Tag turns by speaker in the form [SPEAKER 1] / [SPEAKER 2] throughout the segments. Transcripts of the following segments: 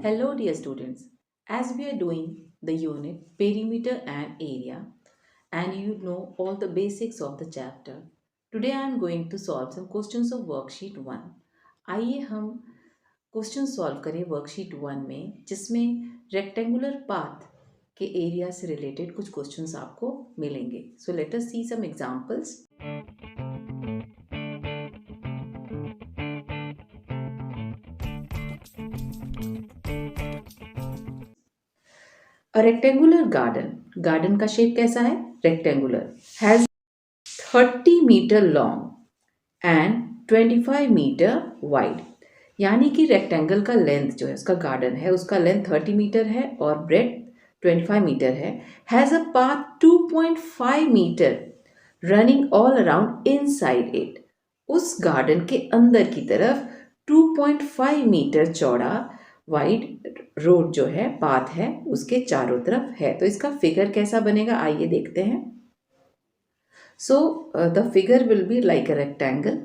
[SPEAKER 1] Hello, dear students. As we are doing the unit perimeter and area, and you know all the basics of the chapter, today I am going to solve some questions of worksheet 1. आइए हम question solve करें worksheet 1 में, जिसमें rectangular path के area से related कुछ questions आपको मिलेंगे. So let us see some examples. A rectangular garden का शेप कैसा है? Rectangular. Has 30 metre long and 25 metre wide. यानी कि रेक्टेंगल का लेंथ जो है, उसका गार्डन है, उसका लेंथ 30 मीटर है और ब्रेड 25 मीटर है. Has a path 2.5 metre running all around inside it. उस गार्डन के अंदर की तरफ 2.5 मीटर चौड़ा वाइड रोड जो है, पाथ है, उसके चारों तरफ है. तो इसका फिगर कैसा बनेगा, आइए देखते हैं. So the figure will be like a rectangle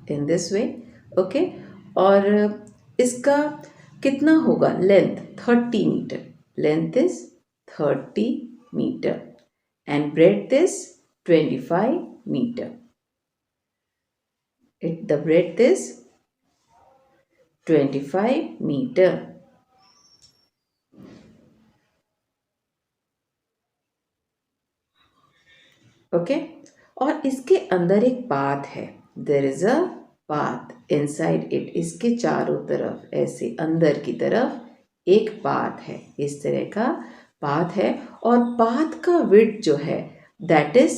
[SPEAKER 1] in this way. Okay. और इसका कितना होगा length? 30 metre. Length is 30 metre and breadth is 25 meter. The breadth is 25 meter. Okay. और इसके अंदर एक पाथ है. There is a path inside it. इसके चारों तरफ ऐसे अंदर की तरफ एक पाथ है. इस तरह का पाथ है और पाथ का विड्थ जो है दैट इज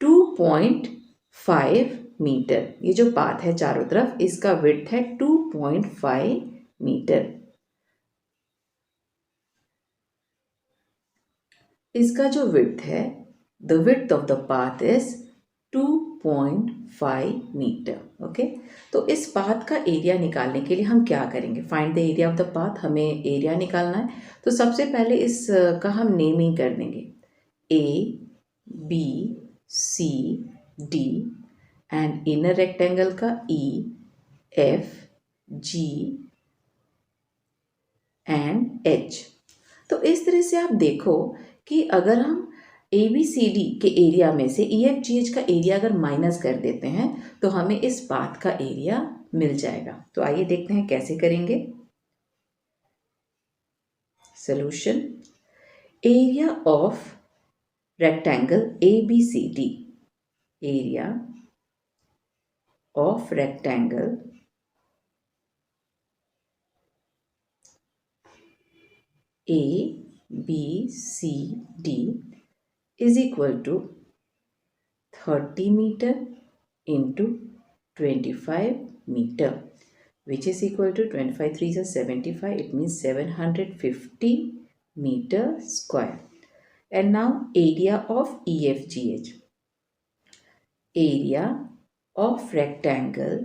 [SPEAKER 1] 2.5 मीटर. ये जो पाथ है चारों तरफ, इसका विड्थ है 2.5 मीटर. इसका जो विड्थ है, the width of the path is 2.5 metre. Okay. तो इस पाथ का एरिया निकालने के लिए हम क्या करेंगे? Find the area of the path. हमें एरिया निकालना है. तो सबसे पहले इस का हम नेमिंग कर देंगे. A B C D and inner rectangle का E F G and H. तो इस तरह से आप देखो कि अगर हम ए बी सी डी के एरिया में से ई एफ जी एच का एरिया अगर माइनस कर देते हैं तो हमें इस पाथ का एरिया मिल जाएगा. तो आइए देखते हैं कैसे करेंगे. Solution. Area of rectangle A B C D. Area of rectangle A B C D is equal to 30 meter into 25 meter, which is equal to 25 3 is 75. It means 750 meter square. And now area of EFGH. Area of rectangle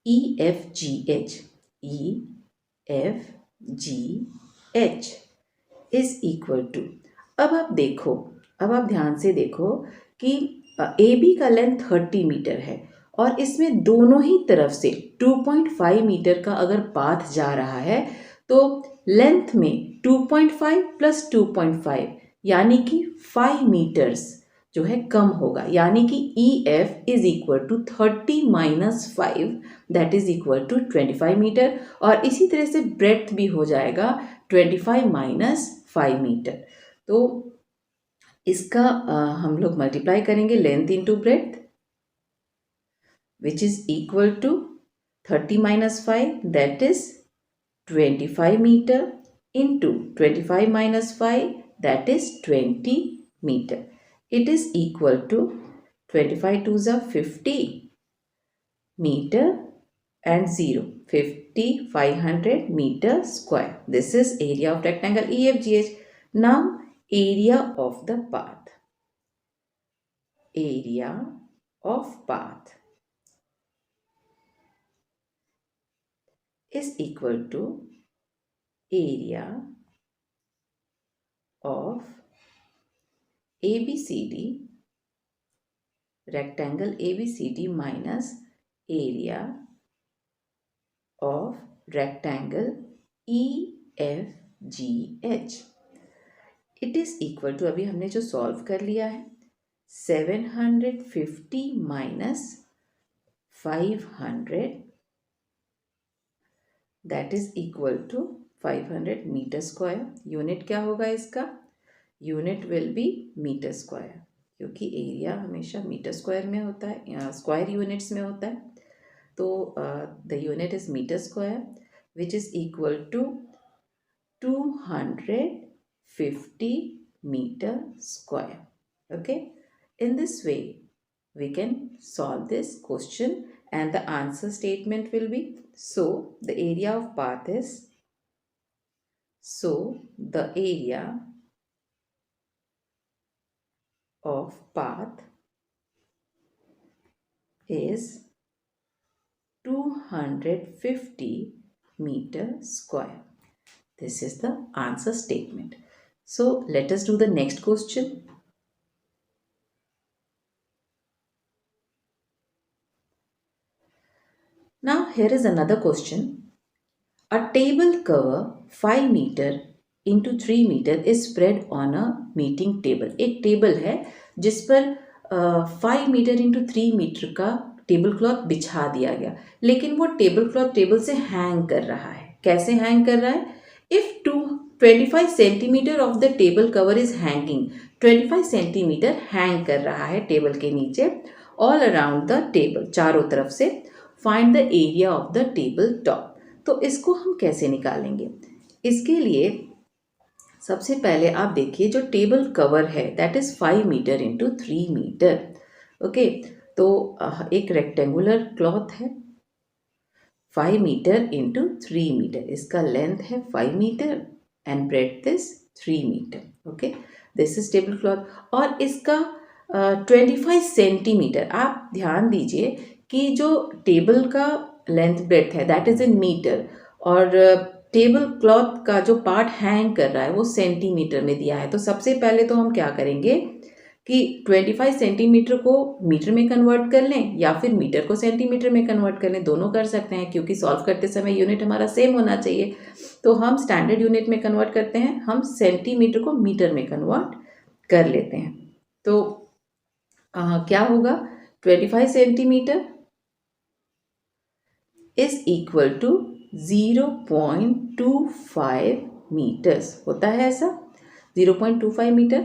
[SPEAKER 1] EFGH. EFGH is equal to. अब आप देखो, अब आप ध्यान से देखो कि A B का लेंथ 30 मीटर है और इसमें दोनों ही तरफ से 2.5 मीटर का अगर पाथ जा रहा है तो लेंथ में 2.5 प्लस 2.5 यानी कि 5 मीटर्स जो है कम होगा. यानी कि E F is equal to 30 minus 5 that is equal to 25 metre. और इसी तरह से ब्रेड्थ भी हो जाएगा 25 माइनस 5 मीटर. तो इसका हम लोग मल्टीप्लाई करेंगे length into breadth, which is equal to 30 minus 5 that is 25 metre into 25 minus 5 that is 20 metre. It is equal to 25 2s are 50 meter and 0 50 500 meter square. This is area of rectangle EFGH. Now area of the path. Area of path is equal to area of ABCD rectangle ABCD minus area of rectangle EFGH. It is equal to, अभी हमने जो solve कर लिया है, 750 minus 500, that is equal to 500 metre square. Unit क्या होगा इसका? Unit will be metre square, क्योंकि एरिया हमेशा मीटर स्क्वायर में होता है, स्क्वायर यूनिट्स में होता है. तो the unit is metre square, which is equal to 250 meter square. Okay, in this way we can solve this question, and the answer statement will be, so the area of path is, so the area of path is 250 meter square. This is the answer statement. So let us do the next question. Now here is another question. A table cover 5 meter into 3 meter is spread on a meeting table. एक table है जिस पर 5 metre into 3 metre का table cloth बिछा दिया गया, लेकिन वो टेबल क्लॉथ टेबल से हैंग कर रहा है. कैसे हैंग कर रहा है? If 25 centimetre of the table cover is hanging, 25 centimetre hang कर रहा है टेबल के नीचे, ऑल अराउंड द टेबल, चारों तरफ से. Find the area of the table top. तो इसको हम कैसे निकालेंगे? इसके लिए सबसे पहले आप देखिए, जो टेबल कवर है that is 5 metre into 3 metre. Okay, तो एक रेक्टेंगुलर क्लॉथ है 5 मीटर इंटू 3 मीटर. इसका लेंथ है 5 metre and breadth is 3 metre. Okay, this is table cloth. और इसका 25 सेंटीमीटर, आप ध्यान दीजिए कि जो टेबल का लेंथ ब्रेड्थ है दैट इज इन मीटर, और टेबल क्लॉथ का जो पार्ट हैंग कर रहा है वो सेंटीमीटर में दिया है. तो सबसे पहले तो हम क्या करेंगे कि 25 सेंटीमीटर को मीटर में कन्वर्ट कर लें, या फिर मीटर को सेंटीमीटर में कन्वर्ट कर लें. दोनों कर सकते हैं, क्योंकि सॉल्व करते समय यूनिट हमारा सेम होना चाहिए. तो हम स्टैंडर्ड यूनिट में कन्वर्ट करते हैं, हम सेंटीमीटर को मीटर में कन्वर्ट कर लेते हैं. तो क्या होगा? 25 centimetre is equal to 0.25 metres होता है, ऐसा 0.25 मीटर.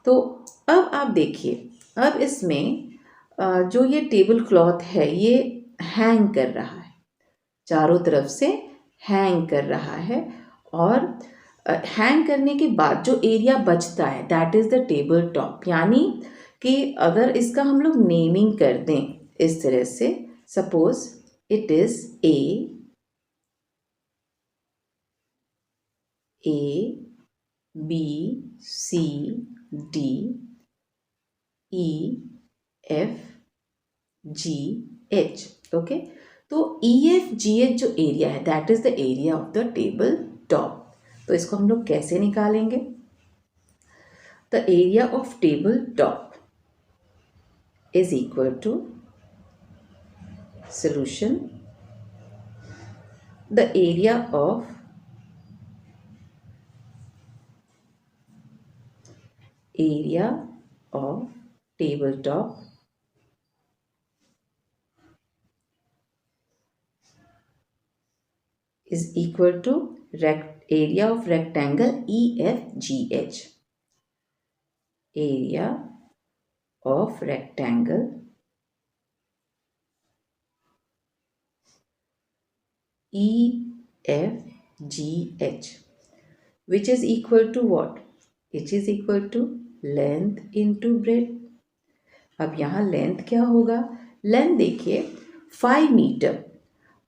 [SPEAKER 1] तो अब आप देखिए, अब इसमें जो ये टेबल क्लॉथ है ये हैंग कर रहा है, चारों तरफ से हैंग कर रहा है, और हैंग करने के बाद जो एरिया बचता है that is the table top. यानी कि अगर इसका हम लोग नेमिंग कर दें इस तरह से, suppose it is A, B, C, D, E, F, G, H. Okay, तो EFGH जो एरिया है that is the area of the table top. तो इसको हम लोग कैसे निकालेंगे? The area of table top is equal to solution, the area of tabletop is equal to area of rectangle EFGH. Area of rectangle EFGH, which is equal to what? It is equal to length into breadth. अब यहाँ length क्या होगा? Length देखिए 5 metre.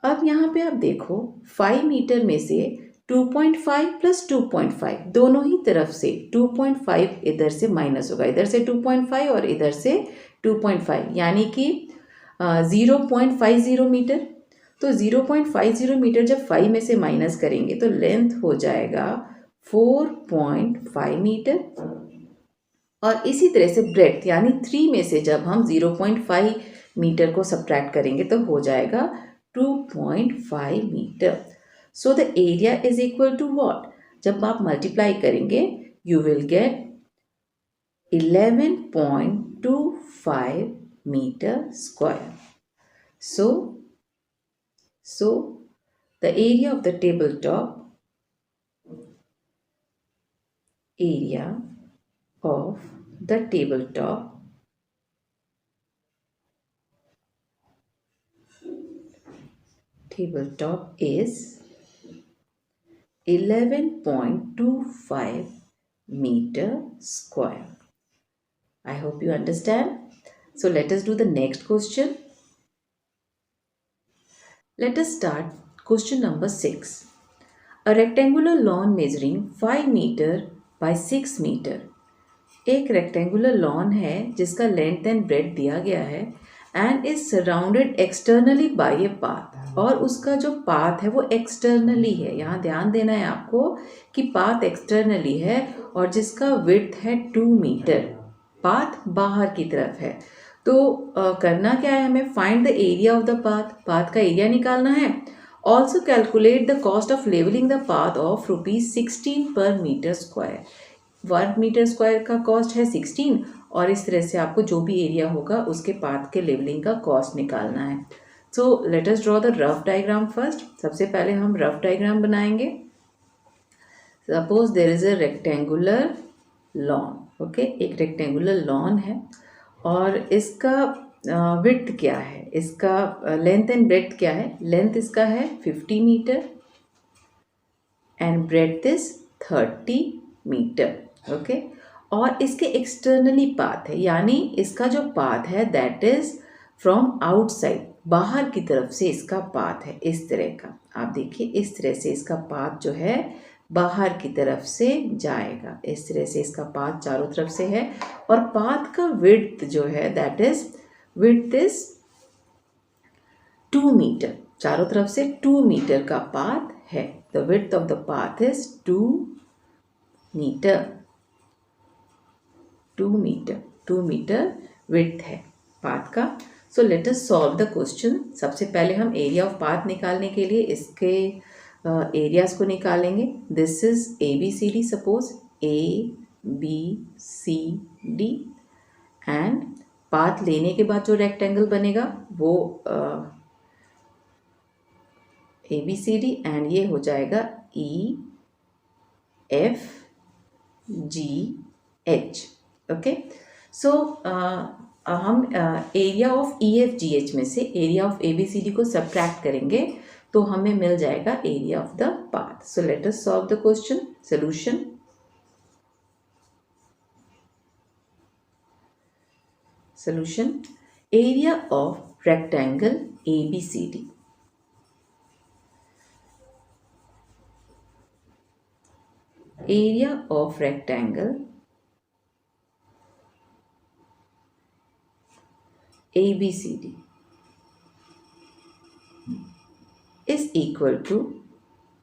[SPEAKER 1] अब यहाँ पे आप देखो 5 मीटर में से 2.5 प्लस 2.5 दोनों ही तरफ से 2.5 इधर से माइनस होगा, इधर से 2.5 और इधर से 2.5, यानी कि 0.50 मीटर. तो 0.50 मीटर जब 5 में से माइनस करेंगे तो लेंथ हो जाएगा 4.5 मीटर. और इसी तरह से ब्रेड्थ यानी 3 में से जब हम 0.5 मीटर को सब्ट्रैक्ट करेंगे तो हो जाएगा 2.5 metre. So the area is equal to what? जब आप मल्टीप्लाई करेंगे you will get 11.25 meter square. So the area of the tabletop is 11.25 meter square. I hope you understand. So let us do the next question. Let us start question number 6. A rectangular lawn measuring 5 meter by 6 meter. एक rectangular lawn है जिसका length and breadth दिया गया है and is surrounded externally by a path. और उसका जो path है वो एक्सटर्नली है. यहाँ ध्यान देना है आपको कि पाथ एक्सटर्नली है और जिसका विड्थ है 2 मीटर. पाथ बाहर की तरफ है. तो करना क्या है, हमें find the area of the path. Path का एरिया निकालना है. Also calculate the cost of levelling the path of ₹16 per metre square. 1 metre square का कॉस्ट है 16 और इस तरह से आपको जो भी एरिया होगा उसके पाथ के लेवलिंग का कॉस्ट निकालना है. So let us draw the rough diagram first. सबसे पहले हम रफ डायग्राम बनाएंगे. Suppose there is a rectangular lawn. Okay, एक रेक्टेंगुलर लॉन है और इसका विड्थ क्या है, इसका लेंथ एंड ब्रेड्थ क्या है. लेंथ इसका है 50 metre and breadth is 30 metre. Okay, और इसके एक्सटर्नली पाथ है यानी इसका जो पाथ है दैट इज फ्रॉम आउटसाइड, बाहर की तरफ से इसका पाथ है इस तरह का. आप देखिए इस तरह से इसका पाथ जो है बाहर की तरफ से जाएगा. इस तरह से इसका पाथ चारों तरफ से है और पाथ का विड्थ जो है that is width is 2 metre. चारों तरफ से 2 मीटर का पाथ है. The width of the path is 2 metre. 2 metre width है पाथ का. So let us solve the question. सबसे पहले हम एरिया ऑफ पाथ निकालने के लिए इसके एरियाज को निकालेंगे. This is ABCD. Suppose ABCD and path लेने के बाद जो रेक्टेंगल बनेगा वो ABCD एंड ये हो जाएगा EFGH. ओके, सो हम एरिया ऑफ EFGH में से एरिया ऑफ ABCD को सब्ट्रैक्ट करेंगे तो हमें मिल जाएगा area of the path. So let us solve the question. Solution. Area of rectangle ABCD. Area of rectangle ABCD is equal to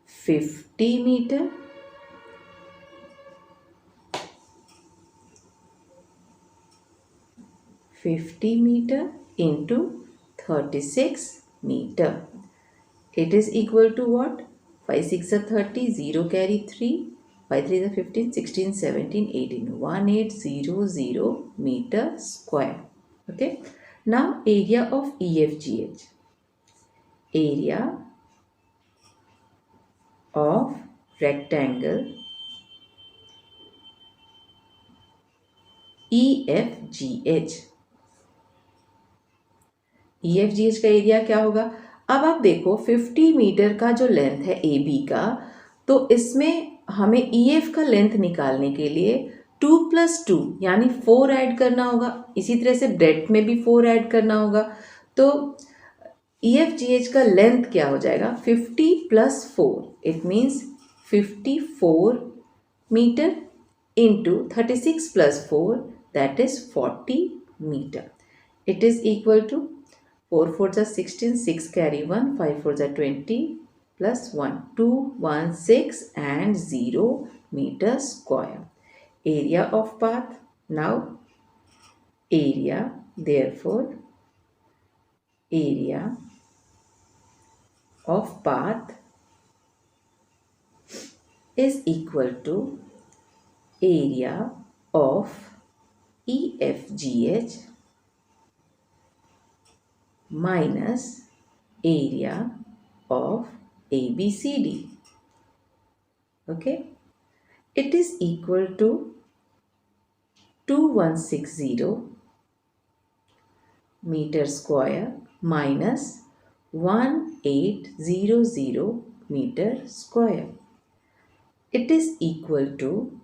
[SPEAKER 1] 50 meter into 36 meter. It is equal to what? 5 6 are 30, 0 carry 3, 5 3 are 15, 16, 17, 18. 1800 meter square. Okay. Now area of EFGH. Area of rectangle EFGH. EFGH का area क्या होगा? अब आप देखो 50 metre का जो length है AB का, तो इसमें हमें EF का लेंथ निकालने के लिए 2 + 2 यानी 4 ऐड करना होगा. इसी तरह से ब्रेड्थ में भी 4 ऐड करना होगा. तो EFGH का लेंथ क्या हो जाएगा? 50 + 4. It means 54 metre into 36 + 4 that is 40 meter. It is equal to 4 4s are 16, 6 carry 1, 5 4s are 20 plus 1, 216 and 0 meter square. Area of path Now area, therefore area of path is equal to area of EFGH minus area of ABCD. Okay, it is equal to 2160 meter square minus 1800 meter square. It is equal to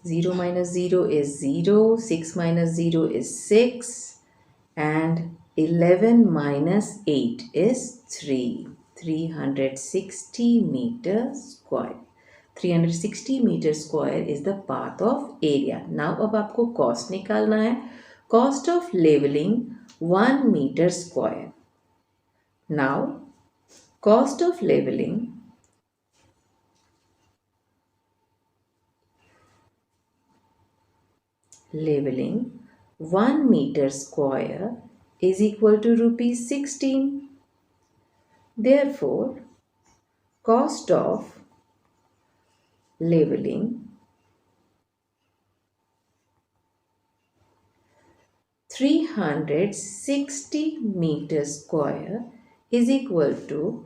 [SPEAKER 1] 0 minus 0 is 0, 6 minus 0 is 6, and 11 minus 8 is 3. 360 meter square. 360 meter square is the path of area. Now अब आपको cost निकालना है. Cost of leveling 1 meter square. Now cost of leveling 1 meter square is equal to rupees 16. Therefore, cost of leveling 360 meter square is equal to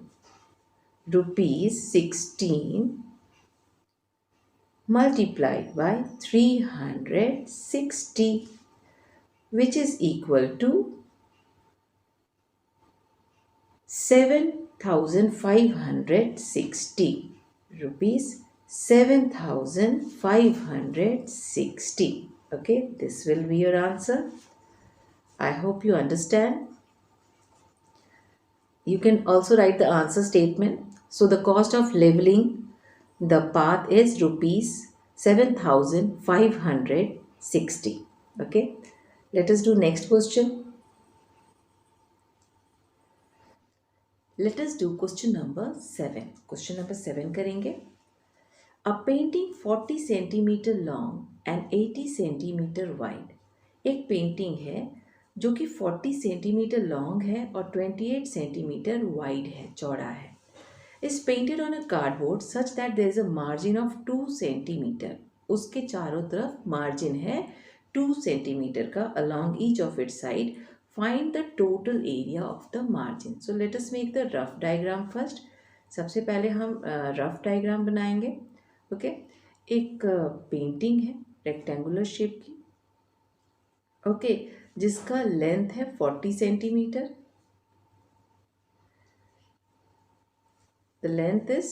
[SPEAKER 1] rupees 16 multiplied by 360, which is equal to 7,560 rupees. 7,560. Okay, this will be your answer. I hope you understand. You can also write the answer statement. So the cost of leveling the path is rupees 7,560. Okay, let us do next question. Let us do question number 7. Question number 7 करेंगे. A painting 40 centimetre long and 80 centimetre wide. एक painting है जो कि 40 centimetre long है और 28 centimetre wide है, चौड़ा है. Is painted on a cardboard such that there is a margin of 2 centimetre. उसके चारों तरफ मार्जिन है 2 सेंटीमीटर का along each of its side. Find the total area of the margin. So let us make the rough diagram first. सबसे पहले हम rough diagram बनाएंगे. Okay, एक पेंटिंग है रेक्टेंगुलर शेप की. ओके, जिसका लेंथ है 40 centimetre. The length is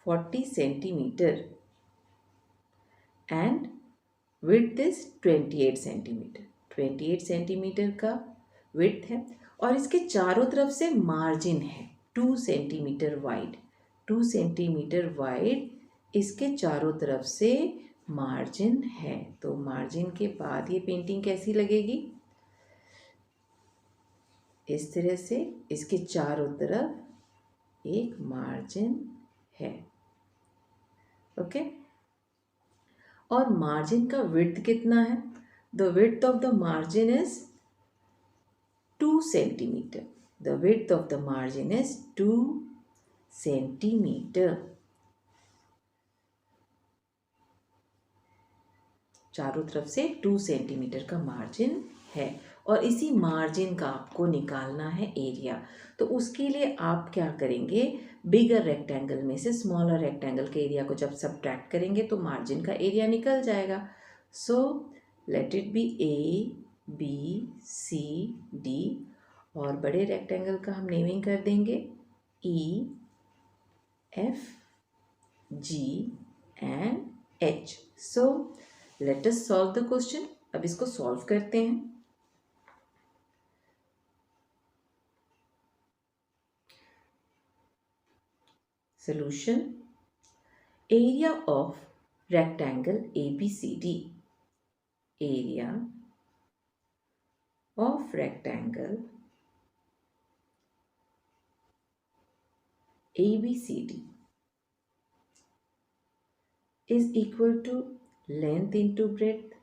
[SPEAKER 1] 40 centimetre and width is 28 centimetre. 28 centimetre का विड्थ है और इसके चारों तरफ से मार्जिन है 2 सेंटीमीटर वाइड. 2 सेंटीमीटर वाइड इसके चारों तरफ से मार्जिन है. तो मार्जिन के बाद ये पेंटिंग कैसी लगेगी? इस तरह से इसके चारों तरफ एक मार्जिन है. ओके, और मार्जिन का विड्थ कितना है? The width of the margin is 2 centimetre. The width of the margin is 2 centimetre. चारों तरफ से 2 सेंटीमीटर का मार्जिन है और इसी मार्जिन का आपको निकालना है एरिया. तो उसके लिए आप क्या करेंगे? बिगर रेक्टेंगल में से स्मॉलर रेक्टेंगल के एरिया को जब सब्ट्रैक्ट करेंगे तो मार्जिन का एरिया निकल जाएगा. So let it be A B C D और बड़े रेक्टेंगल का हम नेमिंग कर देंगे E F G and H. So let us solve the question. अब इसको सॉल्व करते हैं. Solution. Area of rectangle ABCD. Area of rectangle ABCD is equal to length into breadth,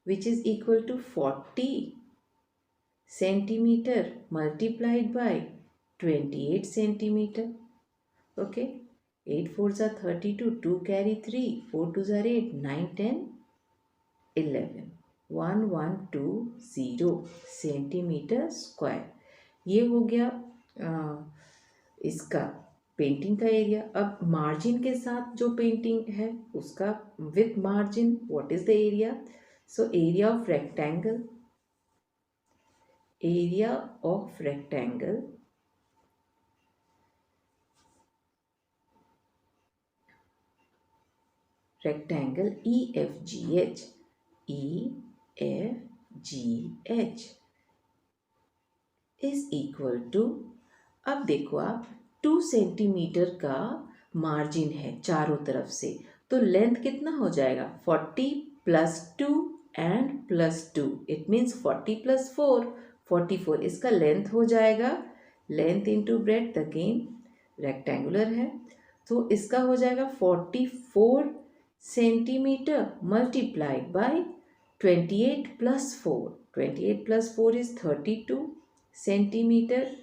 [SPEAKER 1] which is equal to 40 centimeter multiplied by 28 centimeter. Okay, 8 4s are 32, 2 carry 3, 4 2s are 8, 9 10 11, 1120 centimetre square. ये हो गया इसका painting का area. अब margin के साथ जो painting है उसका with margin what is the area? So area of rectangle, area of rectangle rectangle EFGH, EFGH is equal to, अब देखो आप 2 सेंटीमीटर का मार्जिन है चारों तरफ से, तो लेंथ कितना हो जाएगा? 40 plus 2 and plus 2, it means 40 plus 4 44, इसका लेंथ हो जाएगा। Length into breadth, again rectangular है तो इसका हो जाएगा 44 centimetre multiplied by 28 plus 4, 28 plus 4 is 32 centimetre.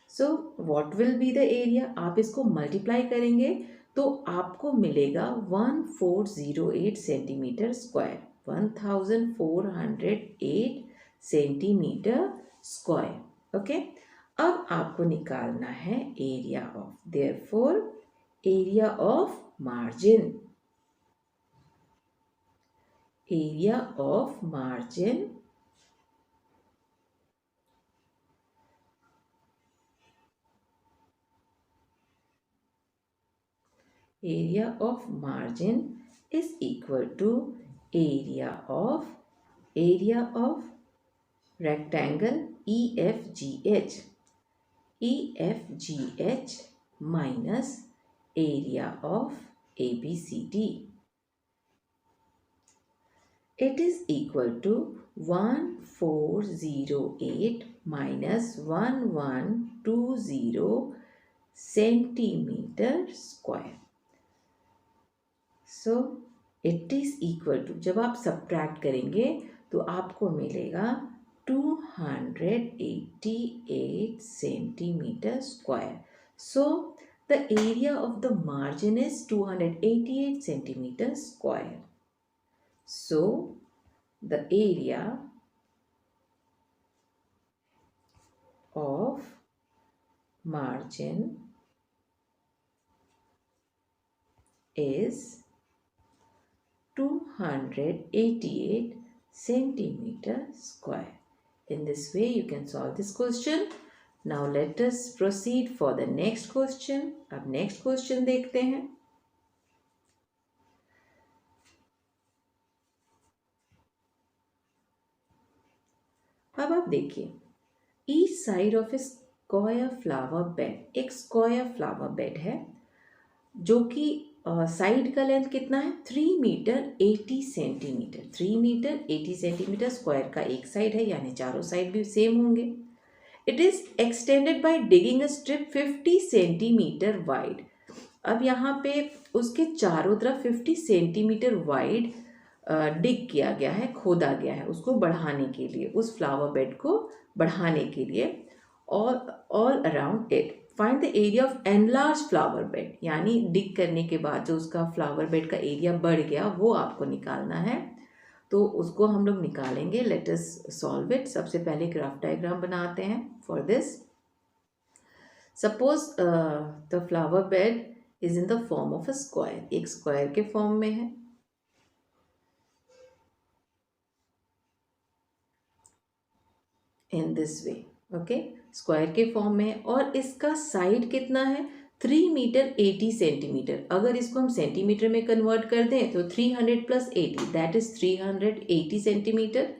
[SPEAKER 1] So what will be the area? आप इसको मल्टीप्लाई करेंगे तो आपको मिलेगा 1408 centimetre square, 1408 centimetre square. Okay, अब आपको निकालना है area of, therefore area of margin, area of margin area of margin is equal to area of rectangle EFGH, EFGH minus area of ABCD. It is equal to 1408 minus 1120 centimetre square. So it is equal to, जब आप subtract करेंगे तो आपको मिलेगा 288 centimetre square. So the area of the margin is 288 centimetre square. So the area of margin is 288 centimeter square. In this way you can solve this question. Now let us proceed for the next question. अब next question देखते हैं। अब आप देखिए, each side of a square flower bed, एक square flower bed है जो कि साइड का लेंथ कितना है? 3 metre 80 centimetre, 3 metre 80 centimetre square का एक साइड है, यानी चारों साइड भी सेम होंगे। It is extended by digging a strip 50 centimetre wide. अब यहाँ पे उसके चारों तरफ 50 सेंटीमीटर वाइड डिग किया गया है, खोदा गया है उसको बढ़ाने के लिए, उस फ्लावर बेड को बढ़ाने के लिए। और all around it find the area of enlarge flower bed, यानी डिग करने के बाद जो उसका फ्लावर बेड का एरिया बढ़ गया वो आपको निकालना है। तो उसको हम लोग निकालेंगे। Late us solve it. सबसे पहले ग्राफ डायग्राम बनाते हैं for this. Suppose the flower bed is in the form of a square, एक स्क्वायर के फॉर्म में है। In this way, okay, square के फॉर्म में है और इसका साइड कितना है? 3 मीटर 80 सेंटीमीटर। अगर इसको हम सेंटीमीटर में कन्वर्ट कर दें तो 300 plus 80 that is 380 centimetre.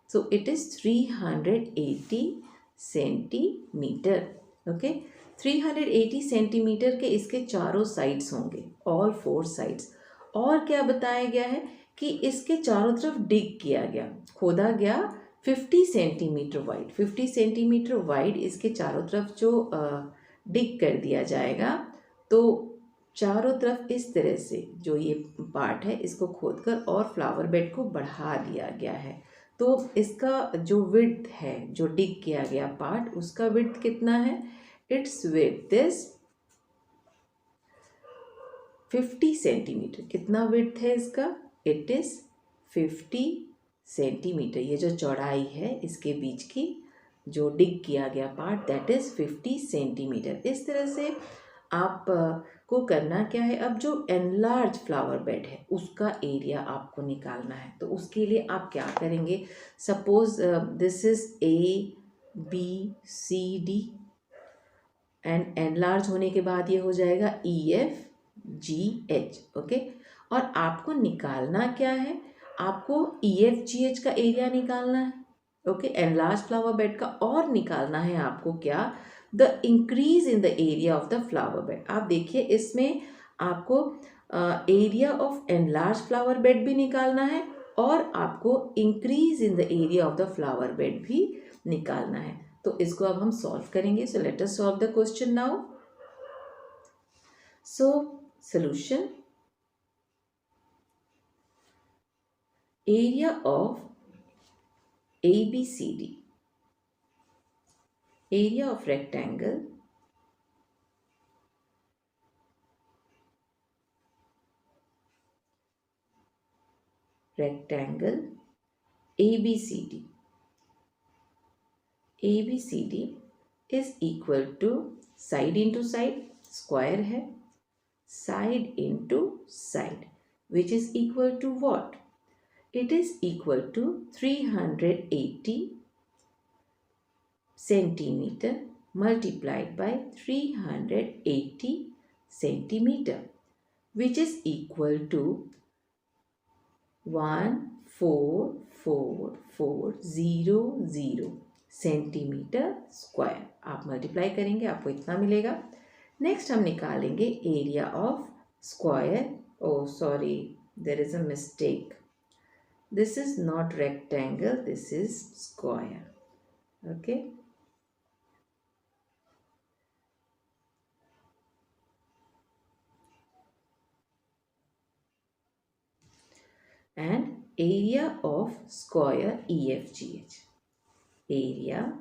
[SPEAKER 1] So it is 380 centimetre. Okay, 380 centimetre के इसके चारों साइड्स होंगे, ऑल 4 साइड्स। और क्या बताया गया है कि इसके चारों तरफ डिग किया गया, खोदा गया 50 सेंटीमीटर वाइड, 50 सेंटीमीटर वाइड इसके चारों तरफ जो डिग कर दिया जाएगा। तो चारों तरफ इस तरह से जो ये पार्ट है इसको खोदकर और फ्लावर बेड को बढ़ा दिया गया है। तो इसका जो विड्थ है, जो डिग किया गया पार्ट, उसका विड्थ कितना है? It's width is 50 centimetre. कितना विड्थ है इसका? It is 50 centimetre. ये जो चौड़ाई है इसके बीच की, जो डिग किया गया पार्ट, दैट इज 50 सेंटीमीटर। इस तरह से आप को करना क्या है, अब जो एनलार्ज फ्लावर बेड है उसका एरिया आपको निकालना है। तो उसके लिए आप क्या करेंगे? Suppose this is ABCD and enlarge होने के बाद ये हो जाएगा EFGH। ओके, और आपको निकालना क्या है? आपको EFGH का एरिया निकालना है। ओके, एनलार्ज फ्लावर बेड का, और निकालना है आपको क्या? The increase in the area of the flower bed. आप देखिए इसमें आपको area of enlarge flower bed भी निकालना है और आपको increase in the area of the flower bed भी निकालना है। तो इसको अब हम सॉल्व करेंगे। सो let us solve the question now. So solution, area of ABCD, area of rectangle ABCD is equal to side into side, square है, side into side, which is equal to what? It is equal to 380 centimeter multiplied by 380 centimeter, which is equal to 14400 centimetre square. आप multiply करेंगे आपको इतना मिलेगा। Next हम निकालेंगे area of square. Oh sorry, there is a mistake, this is not rectangle, this is square. Okay, and area of square EFGH, area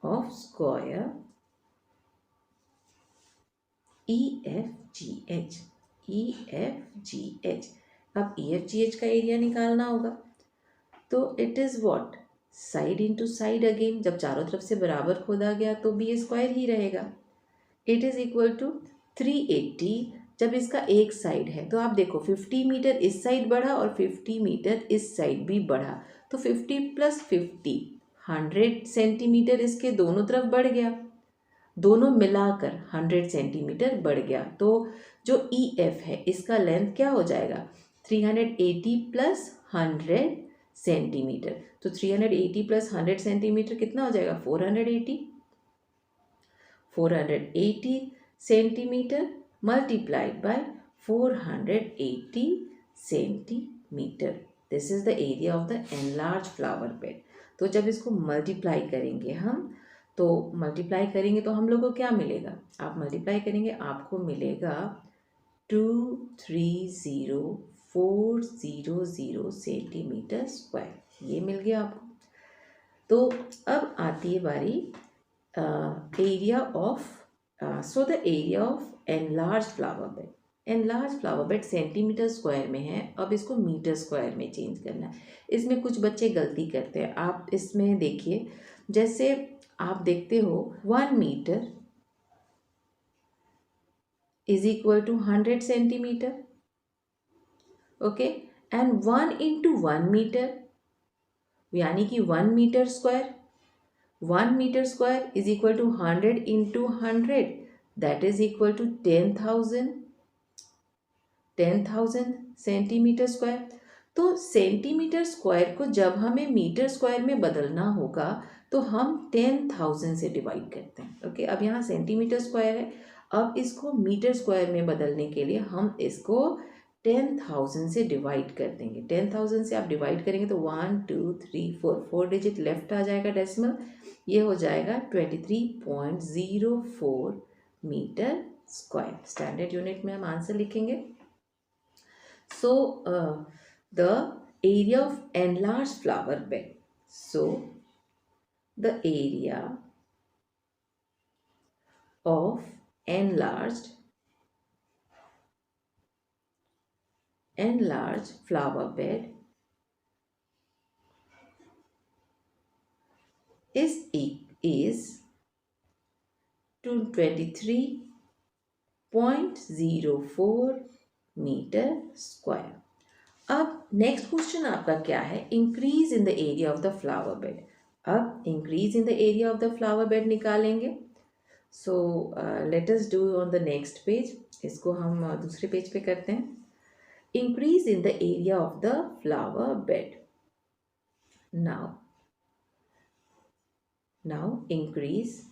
[SPEAKER 1] of square EFGH। अब EFGH का area निकालना होगा, तो it is what? Side into side again. जब चारों तरफ से बराबर खोदा गया तो भी ये स्क्वायर ही रहेगा। It is equal to 380। जब इसका एक साइड है तो आप देखो 50 मीटर इस साइड बढ़ा और 50 मीटर इस साइड भी बढ़ा, तो 50 प्लस 50 100 सेंटीमीटर इसके दोनों तरफ बढ़ गया, दोनों मिलाकर 100 सेंटीमीटर बढ़ गया। तो जो EF है इसका लेंथ क्या हो जाएगा? 380 प्लस 100 सेंटीमीटर। तो 380 प्लस 100 सेंटीमीटर कितना हो जाएगा? 480 centimetre multiplied by 480 centimetre. This is the area of the enlarge flower bed. तो जब इसको मल्टीप्लाई करेंगे हम, तो मल्टीप्लाई करेंगे तो हम लोग को क्या मिलेगा? आप मल्टीप्लाई करेंगे आपको मिलेगा 230,400 सेंटीमीटर स्क्वायर। ये मिल गया आपको। तो अब आती है बारी area of, so the area of enlarge flower bed. Enlarge flower bed centimetre square में है, अब इसको मीटर स्क्वायर में चेंज करना है। इसमें कुछ बच्चे गलती करते हैं। आप इसमें देखिए, जैसे आप देखते हो 1 metre is equal to 100 centimetre. Okay, and 1 into 1 metre यानी कि 1 metre square. 1 metre square is equal to 100 into 100, that is equal to 10,000 centimetre square. तो सेंटीमीटर स्क्वायर को जब हमें मीटर स्क्वायर में बदलना होगा तो हम 10,000 से डिवाइड करते हैं। ओके, अब यहाँ सेंटीमीटर स्क्वायर है, अब इसको मीटर स्क्वायर में बदलने के लिए हम इसको 10,000 से डिवाइड कर देंगे। 10,000 से आप डिवाइड करेंगे तो 1 2 3 4 डिजिट लेफ्ट आ जाएगा डेसिमल, ये हो जाएगा 23.04 मीटर स्क्वायर। स्टैंडर्ड यूनिट में हम आंसर लिखेंगे। So the area of enlarge flower bed, so the area of enlarged flower bed is 23.04 metre square. अब नेक्स्ट क्वेश्चन आपका क्या है, increase in the area of the flower bed. अब increase in the area of the flower bed निकालेंगे। So let us do on the next page. इसको हम दूसरे page पे करते हैं। Increase in the area of the flower bed. now increase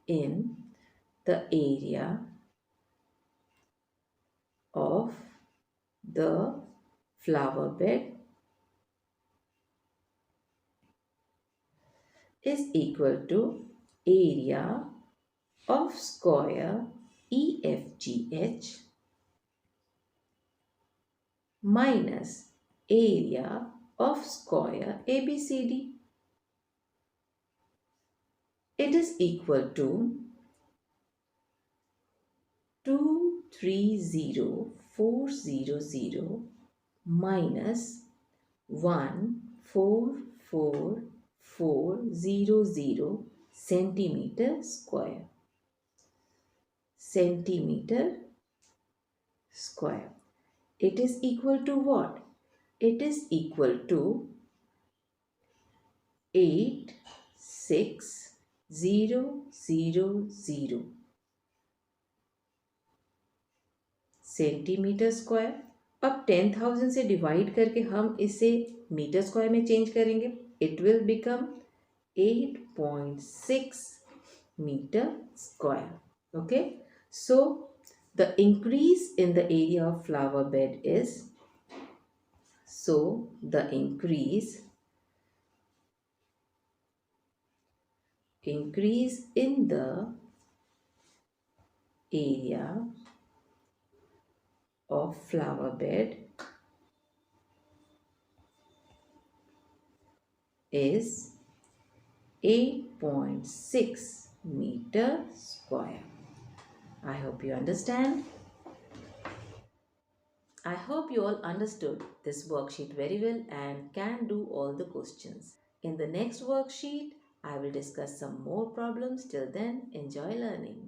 [SPEAKER 1] in the area of the flower bed is equal to area of square EFGH minus area of square ABCD. It is equal to 230,400 minus 144,400 centimeter square. It is equal to what? It is equal to 86,000 centimetre square. अब 10,000 से divide करके हम इसे metre square में change करेंगे। It will become 8.6 metre square. Okay, so the increase in the area of flower bed is, so the increase in the area of flower bed is 8.6 meter square. I hope you understand. I hope you all understood this worksheet very well and can do all the questions. In the next worksheet, I will discuss some more problems. Till then, enjoy learning.